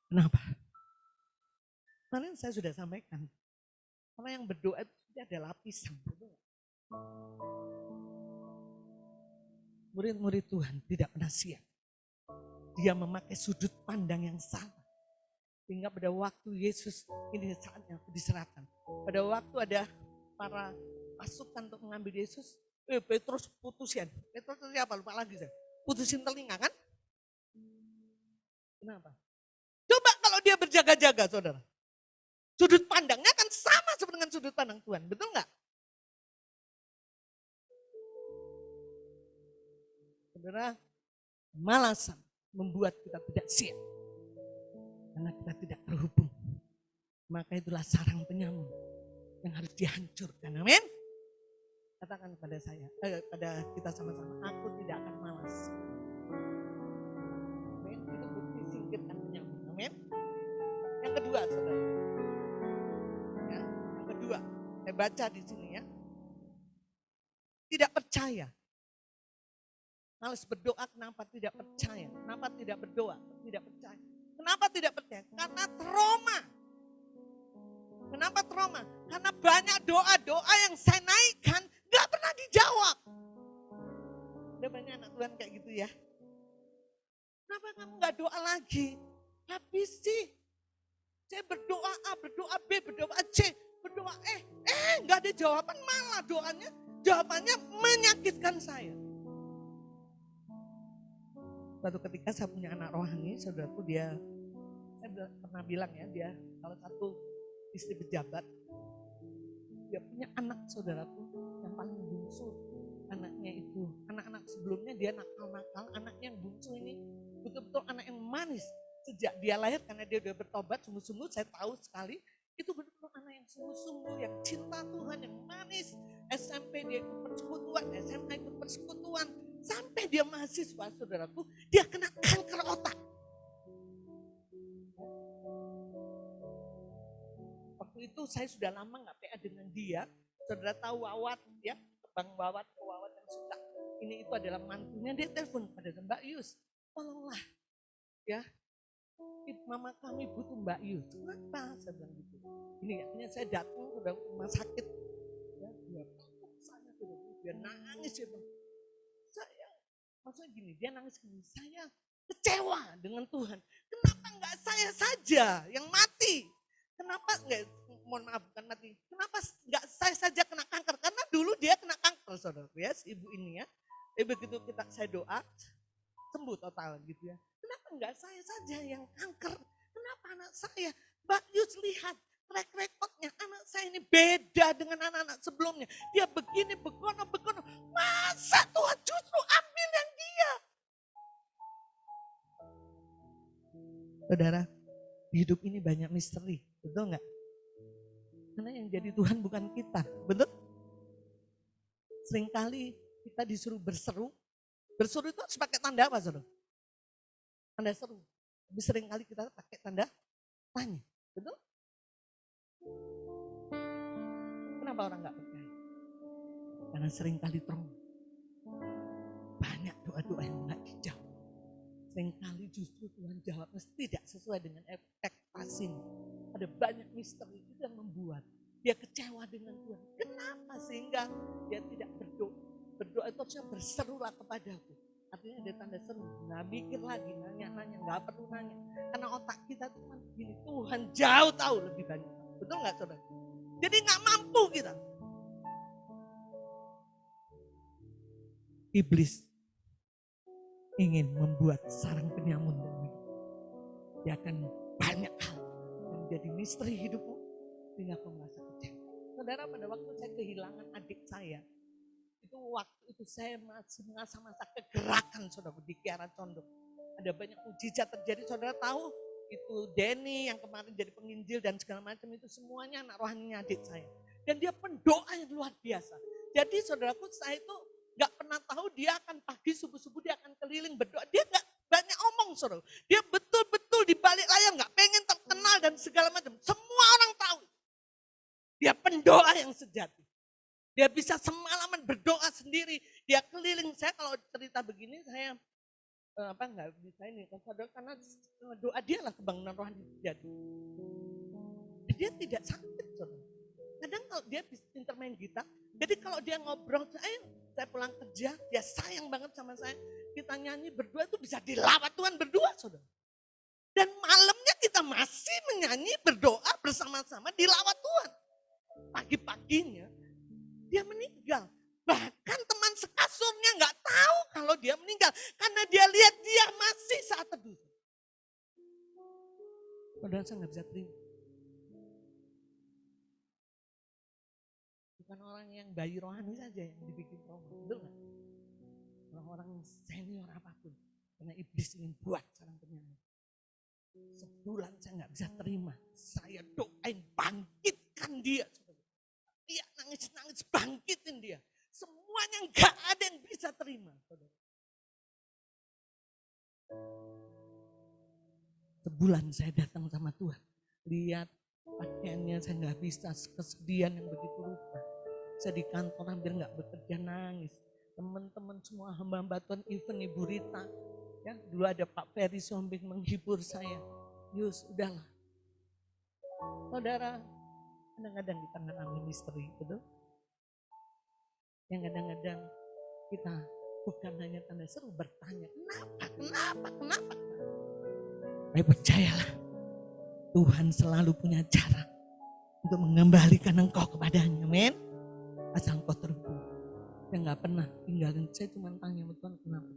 Kenapa? Kemarin saya sudah sampaikan, kalau yang berdoa itu ada lapisan, betul nggak? Murid-murid Tuhan tidak pernah siap. dia memakai sudut pandang yang salah. Sehingga pada waktu Yesus, ini saatnya aku diserahkan. Pada waktu ada para pasukan untuk mengambil Yesus, Petrus putusin. Petrus siapa? Lupa lagi saya. Putusin telinga kan? Kenapa? Coba kalau dia berjaga-jaga saudara. Sudut pandangnya kan sama seperti dengan sudut pandang Tuhan. Betul nggak? Saudara, malasan membuat kita tidak siap. Karena kita tidak terhubung. Maka itulah sarang penyamun yang harus dihancurkan. Amin. Katakan pada saya, pada kita sama-sama, aku tidak akan malas. Amin. Itu bukti singkirkan penyamun. Amin. Yang kedua, saudara. Ya, yang kedua, saya baca di sini ya. Tidak percaya. Males berdoa, kenapa tidak percaya? Kenapa tidak berdoa? Tidak percaya. Kenapa tidak percaya? Karena trauma. Kenapa trauma? Karena banyak doa-doa yang saya naikkan gak pernah dijawab. Ada banyak anak Tuhan kayak gitu ya. Kenapa kamu gak doa lagi? Habis sih. Saya berdoa A, berdoa B, berdoa C, berdoa gak ada jawaban, malah jawabannya menyakitkan saya. Suatu ketika saya punya anak rohani, saudaraku saya pernah bilang ya, dia salah satu istri pejabat. Dia punya anak saudaraku yang paling bungsu. Anaknya itu, anak-anak sebelumnya dia nakal-nakal, anaknya yang bungsu ini betul-betul anak yang manis. Sejak dia lahir karena dia udah bertobat sungguh-sungguh, saya tahu sekali itu betul-betul anak yang sungguh-sungguh, yang cinta Tuhan, yang manis. SMP dia ikut persekutuan, SMA ikut persekutuan, sampai dia mahasiswa saudaraku, dia kena kanker otak. Waktu itu saya sudah lama gak PA dengan dia. Saudara tahu Wawat ya, Bang Wawat yang suka. Ini itu adalah mantunya, dia telepon pada Mbak Yus. Tolonglah ya, mama kami butuh Mbak Yus. Kenapa? Saya bilang gitu. Ini akhirnya saya datang ke rumah sakit. Ya, dia nangis ya Bang. Maksudnya gini, dia nangis gini, saya kecewa dengan Tuhan. Kenapa enggak saya saja yang mati? Kenapa enggak, mohon maaf bukan mati. Kenapa enggak saya saja kena kanker? Karena dulu dia kena kanker saudara ya, si ibu ini ya. Begitu saya doa, sembuh total gitu ya. Kenapa enggak saya saja yang kanker? Kenapa anak saya? Mbak Yus lihat track recordnya, anak saya ini beda dengan anak-anak sebelumnya. Dia begini, begono. Masa Tuhan justru ambil yang dia? Saudara, hidup ini banyak misteri, betul nggak? Karena yang jadi Tuhan bukan kita, betul? Seringkali kita disuruh berseru. Berseru itu harus pakai tanda apa, saudara? Tanda seru. Tapi seringkali kita pakai tanda tanya, betul? Kenapa orang gak percaya? Karena seringkali trauma. Banyak doa-doa yang gak dijawab. Seringkali justru Tuhan jawabnya tidak sesuai dengan ekspektasinya. Ada banyak misteri itu yang membuat dia kecewa dengan Tuhan. Kenapa? Sehingga dia tidak berdoa. Berdoa itu harusnya berserulah kepadaku. Artinya ada tanda seru. Nggak mikir lagi, nanya-nanya. Gak perlu nanya. Karena otak kita tuh gini, Tuhan jauh tahu lebih banyak. Betul gak saudara? Jadi gak mampu kita. Iblis ingin membuat sarang penyamun. Dia akan banyak hal yang menjadi misteri hidupmu. Sehingga kau merasa kecewa. Saudara, pada waktu saya kehilangan adik saya. Itu waktu itu saya masih masa-masa kegerakan saudara di Kiara Condong. Ada banyak mujizat terjadi, saudara tahu. Itu Denny yang kemarin jadi penginjil dan segala macam itu semuanya anak rohaninya adik saya. Dan dia pendoa yang luar biasa. Jadi saudaraku, saya itu gak pernah tahu dia akan pagi subuh-subuh dia akan keliling berdoa. Dia gak banyak omong saudara. Dia betul-betul di balik layar gak pengen terkenal dan segala macam. Semua orang tahu. Dia pendoa yang sejati. Dia bisa semalaman berdoa sendiri. Dia keliling. Saya kalau cerita begini saya nggak bisa ini karena doa dia lah kebangunan rohani jadi. Dia tidak sakit saudara. Kadang kalau dia pintar main gitar, jadi kalau dia ngobrol, saya pulang kerja, dia sayang banget sama saya. Kita nyanyi berdua itu bisa dilawat Tuhan berdua saudara. Dan malamnya kita masih menyanyi, berdoa bersama-sama di lawat Tuhan. Pagi-paginya dia meninggal. Bahkan teman sekasurnya nggak tahu kalau dia meninggal. Karena dia lihat dia masih saat teduh. Padahal saya nggak bisa terima. Bukan orang yang bayi rohani saja yang dibikin trauma. Betul nggak? Orang-orang senior apapun. Karena iblis ingin buat seorang penyanyi. Sebulan saya nggak bisa terima. Saya doain bangkitkan dia. Dia nangis-nangis bangkitin dia. Semuanya nggak ada yang bisa terima. Sebulan saya datang sama Tuhan. Lihat pakaiannya saya nggak bisa, kesedihan yang begitu rupa. Saya di kantor hampir nggak bekerja, nangis. Teman-teman semua hamba-hamba Tuhan, even Ibu Rita. Ya, dulu ada Pak Ferry Sombing menghibur saya. Yus, udahlah. Saudara, kadang-kadang di tengah ministry, betul? Yang kadang-kadang kita bukan hanya tanda seru, bertanya, kenapa? Tapi percayalah, Tuhan selalu punya cara untuk mengembalikan engkau kepadanya, men. Asal engkau terhubung. Saya nggak pernah tinggalin, saya cuma tanya sama Tuhan, kenapa?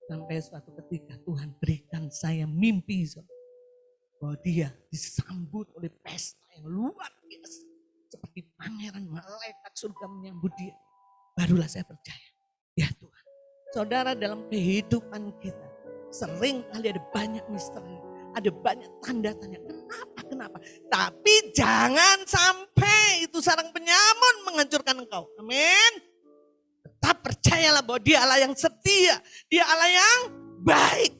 Sampai suatu ketika Tuhan berikan saya mimpi, bahwa dia disambut oleh pesta yang luar biasa. Seperti pangeran malaikat surga menyambut dia. Barulah saya percaya, ya Tuhan. Saudara, dalam kehidupan kita sering kali ada banyak misteri, ada banyak tanda-tanya. Kenapa? Tapi jangan sampai itu sarang penyamun menghancurkan engkau. Amin. Tetap percayalah bahwa dia Allah yang setia, dia Allah yang baik,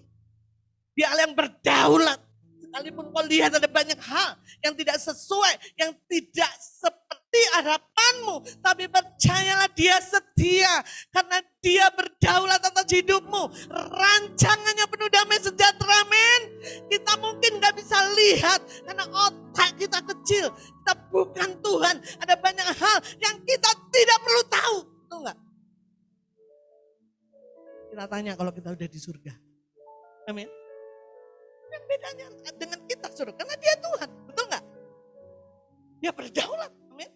dia Allah yang berdaulat. Sekalipun kau lihat ada banyak hal yang tidak sesuai, yang tidak seperti harapanmu. Tapi percayalah dia setia. Karena dia berdaulat atas hidupmu. Rancangannya penuh damai sejahtera, men. Kita mungkin gak bisa lihat karena otak kita kecil. Kita bukan Tuhan. Ada banyak hal yang kita tidak perlu tahu. Betul gak? Kita tanya kalau kita udah di surga. Amin. Yang bedanya dengan kita, saudara, karena dia Tuhan, betul nggak? Dia berdaulat, amin.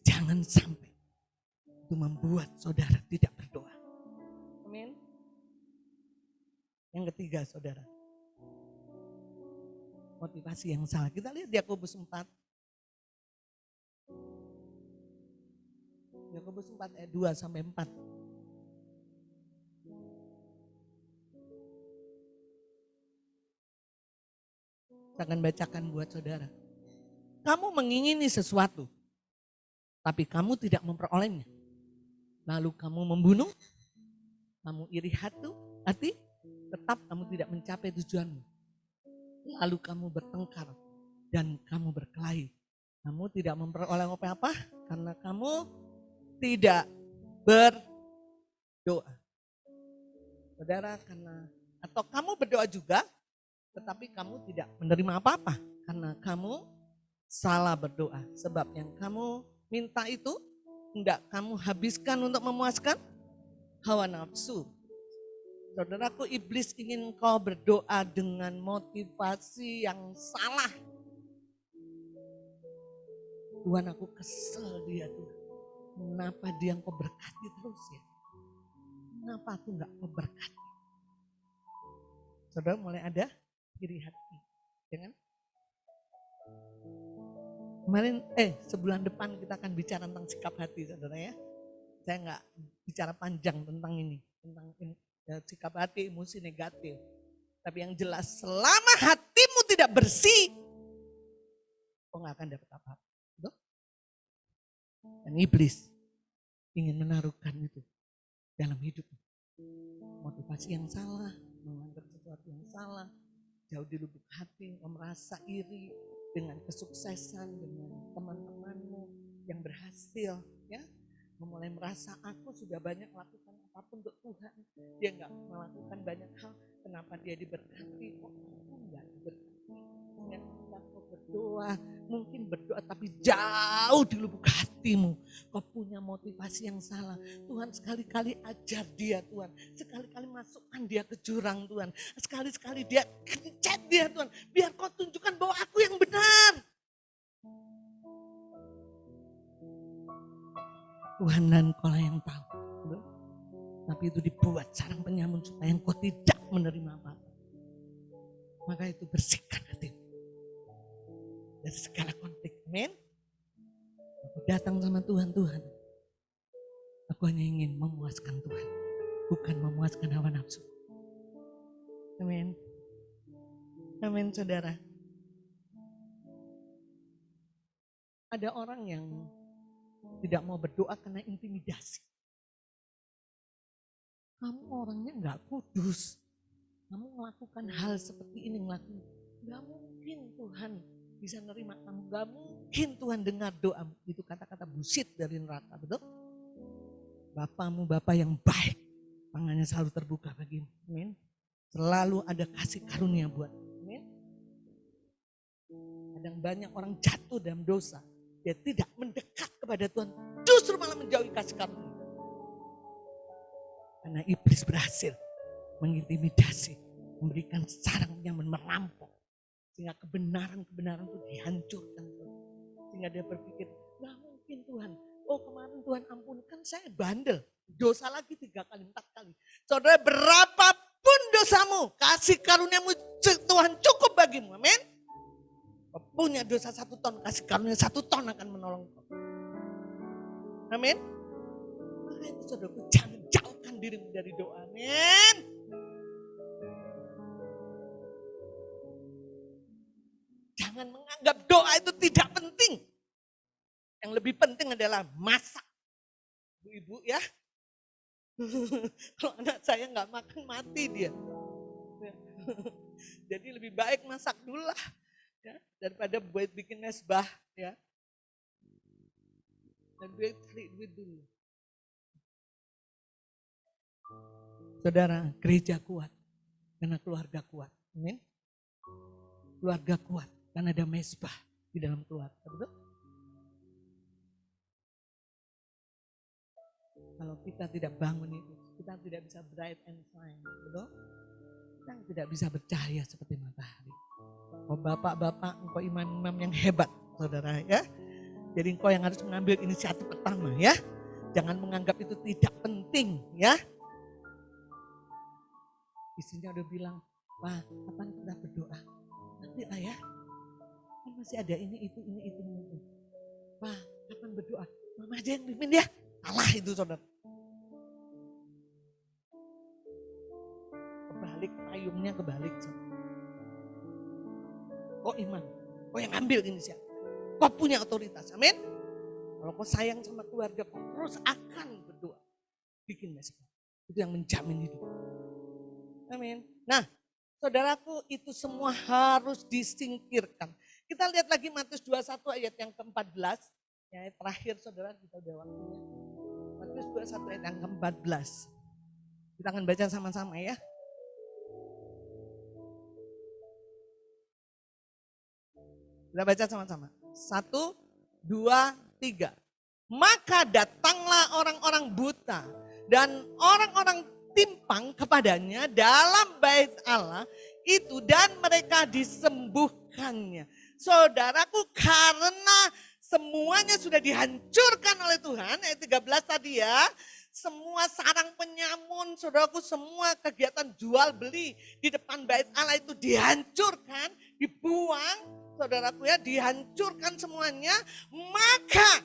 Jangan sampai itu membuat saudara tidak berdoa, amin. Yang ketiga, saudara, motivasi yang salah. Kita lihat Yakobus 4. Yakobus 4 ayat 2 sampai 4. Saya akan bacakan buat saudara. Kamu mengingini sesuatu, tapi kamu tidak memperolehnya. Lalu kamu membunuh, kamu iri hati, tetap kamu tidak mencapai tujuanmu. Lalu kamu bertengkar dan kamu berkelahi. Kamu tidak memperoleh apa-apa karena kamu tidak berdoa. Saudara, atau kamu berdoa juga, tetapi kamu tidak menerima apa-apa karena kamu salah berdoa. Sebab yang kamu minta itu tidak kamu habiskan untuk memuaskan hawa nafsu. Saudaraku, iblis ingin kau berdoa dengan motivasi yang salah. Tuhan, aku kesel dia tuh. Kenapa dia kau berkati terus ya? Kenapa aku enggak kau berkati? Saudara mulai ada iri hati, jangan. Kemarin, sebulan depan kita akan bicara tentang sikap hati, saudara ya. Saya nggak bicara panjang tentang ini, tentang sikap hati, emosi negatif. Tapi yang jelas, selama hatimu tidak bersih, kau nggak akan dapat apa-apa. Betul? Dan iblis ingin menaruhkan itu dalam hidupmu. Motivasi yang salah, menganggap sesuatu yang salah. Jauh di lubuk hati, merasa iri dengan kesuksesan, dengan teman-temanmu yang berhasil, ya, memulai merasa aku sudah banyak melakukan apapun untuk Tuhan, dia nggak melakukan banyak hal, kenapa dia diberkati, kok aku nggak diberkati? Dengan kau berdoa, mungkin berdoa tapi jauh di lubuk hatimu, kau punya motivasi yang salah. Tuhan sekali-kali ajar dia Tuhan. Sekali-kali masukkan dia ke jurang Tuhan. Sekali-sekali dia kencet dia Tuhan. Biar kau tunjukkan bahwa aku yang benar. Tuhan dan kau lah yang tahu. Tapi itu dibuat sarang penyamun supaya engkau tidak menerima apa-apa. Maka itu bersihkan hati. Dari segala konflik. Amin. Aku datang sama Tuhan, aku hanya ingin memuaskan Tuhan, bukan memuaskan hawa nafsu. Amin. Amin saudara. Ada orang yang tidak mau berdoa karena intimidasi. Kamu orangnya gak kudus. Kamu melakukan hal seperti ini, gak mungkin Tuhan bisa nerima kamu, gak mungkin Tuhan dengar doamu. Itu kata-kata bullshit dari neraka, betul? Bapamu Bapa yang baik, tangannya selalu terbuka bagimu. Amin. Selalu ada kasih karunia buat. Amin. Kadang banyak orang jatuh dalam dosa, dia tidak mendekat kepada Tuhan, justru malah menjauhi kasih karunia. Karena iblis berhasil mengintimidasi, memberikan sarang yang merampok. Sehingga kebenaran itu dihancurkan. Sehingga dia berpikir, gak mungkin Tuhan. Oh kemarin Tuhan ampuni, kan saya bandel. Dosa lagi 3 kali, 4 kali. Saudara, berapapun dosamu, kasih karuniamu Tuhan cukup bagimu. Amin. Punya dosa 1 ton, kasih karunia 1 ton akan menolong kau. Amin. Maka itu saudaraku, jangan jauhkan dirimu dari doa. Amin. Jangan menganggap doa itu tidak penting. Yang lebih penting adalah masak. Ibu-ibu ya. Kalau anak saya nggak makan mati dia. Jadi lebih baik masak dulu lah. Ya, daripada buat bikin mesbah. Ya. Dan cari duit dulu. Saudara, gereja kuat. Karena keluarga kuat. Amin. Keluarga kuat. Karena ada mesbah di dalam keluarga, betul? Kalau kita tidak bangun itu, kita tidak bisa bright and shine, betul? Kita tidak bisa bercahaya seperti matahari. Oh bapak-bapak, engkau imam-imam yang hebat, saudara ya. Jadi engkau yang harus mengambil inisiatif pertama ya. Jangan menganggap itu tidak penting ya. Istrinya udah bilang, Pak, kapan kita berdoa? Nanti lah ya. Kan masih ada ini. Pak, kapan berdoa? Mama aja yang pimpin ya. Salah itu saudara. Kebalik, payungnya kebalik. Kau iman, kau yang ambil inisiatif. Kau punya otoritas, amin. Kalau kau sayang sama keluarga, kau terus akan berdoa. Bikin mesbah. Itu yang menjamin hidup. Amin. Nah, saudaraku, itu semua harus disingkirkan. Kita lihat lagi Matius 21 ayat yang ke-14. Ya, terakhir saudara, kita udah waktunya. Matius 21 ayat yang ke-14. Kita akan baca sama-sama ya. Kita baca sama-sama. 1, 2, 3. Maka datanglah orang-orang buta dan orang-orang timpang kepadanya dalam bait Allah itu dan mereka disembuhkannya. Saudaraku, karena semuanya sudah dihancurkan oleh Tuhan, ayat 13 tadi ya. Semua sarang penyamun, saudaraku, semua kegiatan jual beli di depan bait Allah itu dihancurkan, dibuang, saudaraku ya, dihancurkan semuanya. Maka,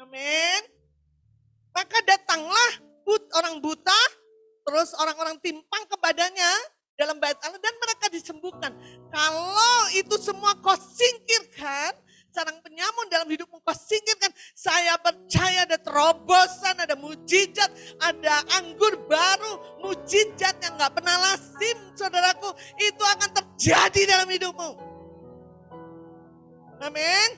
amin, maka datanglah orang buta, terus orang-orang timpang kepadanya dalam bait Allah dan mereka disembuhkan. Kalau itu semua kau singkirkan, sarang penyamun dalam hidupmu kau singkirkan, saya percaya ada terobosan, ada mujizat, ada anggur baru, mujizat yang gak pernah lazim, saudaraku, itu akan terjadi dalam hidupmu. Amin.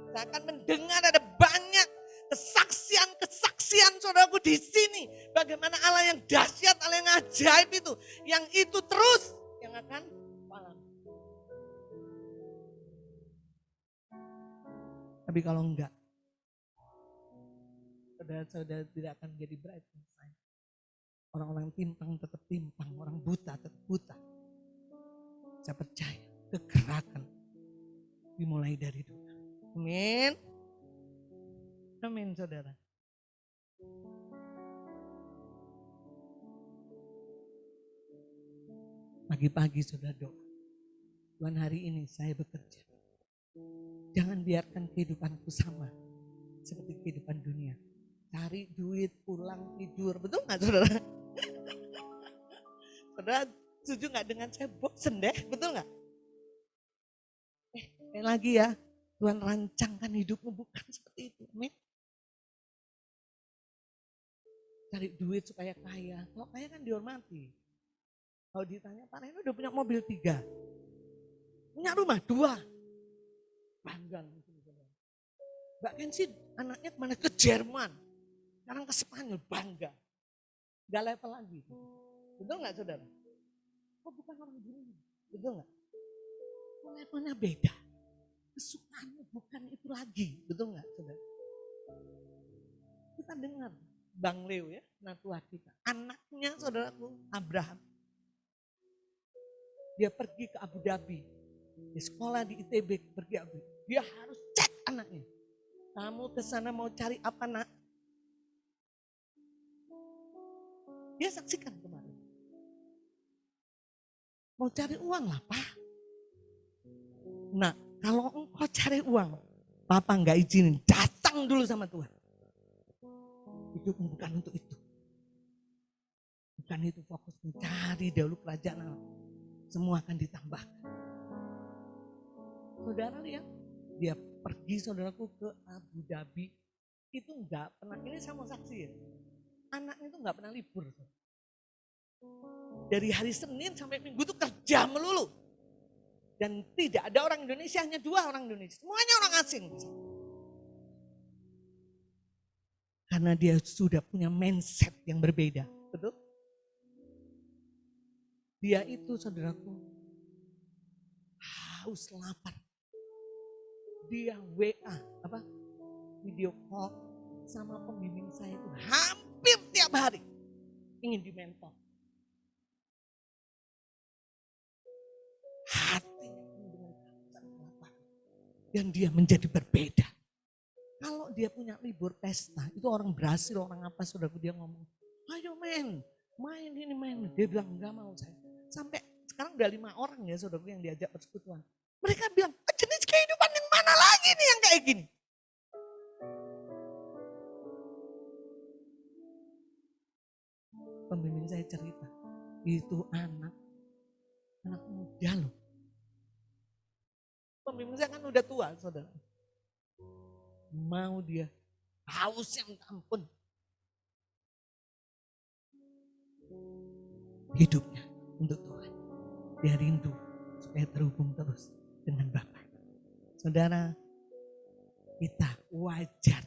Saya akan mendengar ada banyak kesaksian saudaraku di sini. Bagaimana Allah yang dahsyat, Allah yang ajaib itu. Yang itu terus yang akan malam. Tapi kalau enggak, saudara-saudara tidak akan menjadi bright inside. Orang-orang timpang tetap timpang, orang buta tetap buta. Saya percaya kegerakan dimulai dari doa. Amin. Amin saudara. Pagi-pagi saudara doa. Tuhan, hari ini saya bekerja. Jangan biarkan kehidupanku sama seperti kehidupan dunia. Cari duit, pulang, tidur. Betul gak saudara? Saudara setuju gak dengan saya? Bosen deh, betul gak? Sekali lagi ya, Tuhan rancangkan hidupmu bukan seperti itu. Amin. Cari duit supaya kaya. Kalau kaya kan dihormati. Kalau ditanya, Pak Reno udah punya mobil 3. Punya rumah 2. Bangga. Mbak Kensi anaknya kemana? Ke Jerman. Sekarang ke Spanyol, bangga. Gak level lagi. Betul gak saudara? Oh bukan orang dunia. Betul gak? Levelnya beda. Kesukaannya bukan itu lagi. Betul gak saudara? Kita dengar Bang Leo ya, natua kita. Anaknya saudaraku Abraham. Dia pergi ke Abu Dhabi. Di sekolah di ITB pergi Abu Dhabi. Dia harus cek anaknya. Kamu ke sana mau cari apa nak? Dia saksikan kemarin. Mau cari uang lah Pak. Nah kalau engkau cari uang, Papa nggak izinin. Datang dulu sama Tuhan. Hidupmu bukan untuk itu. Bukan itu fokus mencari dahulu kerajaan Allah. Semua akan ditambahkan. Saudara lihat, dia pergi saudaraku ke Abu Dhabi. Itu enggak pernah, ini saya mau saksi ya. Anaknya itu enggak pernah libur. Dari hari Senin sampai Minggu itu kerja melulu. Dan tidak ada orang Indonesia, hanya 2 orang Indonesia. Semuanya orang asing. Karena dia sudah punya mindset yang berbeda. Betul? Dia itu saudaraku haus lapar. Dia WA, video call sama pembimbing saya itu hampir tiap hari. Ingin dimentor. Hatinya dengan lapar. Dan dia menjadi berbeda. Kalau dia punya libur pesta, itu orang Brasil, orang apa saudaraku dia ngomong, ayo main ini main. Dia bilang enggak mau saya. Sampai sekarang udah 5 orang ya saudaraku yang diajak persekutuan. Mereka bilang, jenis kehidupan yang mana lagi nih yang kayak gini? Pembimbing saya cerita, itu anak muda loh. Pembimbing saya kan udah tua saudara. Mau dia haus yang ampun. Hidupnya untuk Tuhan. Dia rindu supaya terhubung terus dengan Bapa. Saudara, kita wajar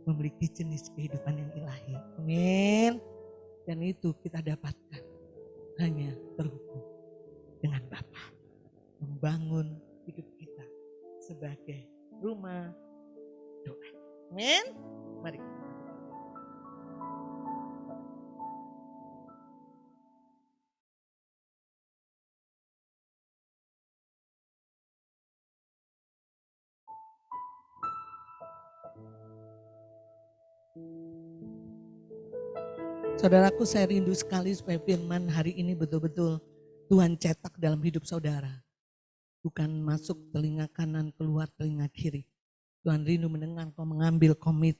memiliki jenis kehidupan yang ilahi. Amin. Dan itu kita dapatkan hanya terhubung dengan Bapa. Membangun hidup kita sebagai rumah doa. Amin. Mari. Saudaraku, saya rindu sekali supaya firman hari ini betul-betul Tuhan cetak dalam hidup saudara. Bukan masuk telinga kanan, keluar telinga kiri. Tuhan rindu mendengar kau mengambil komitmen.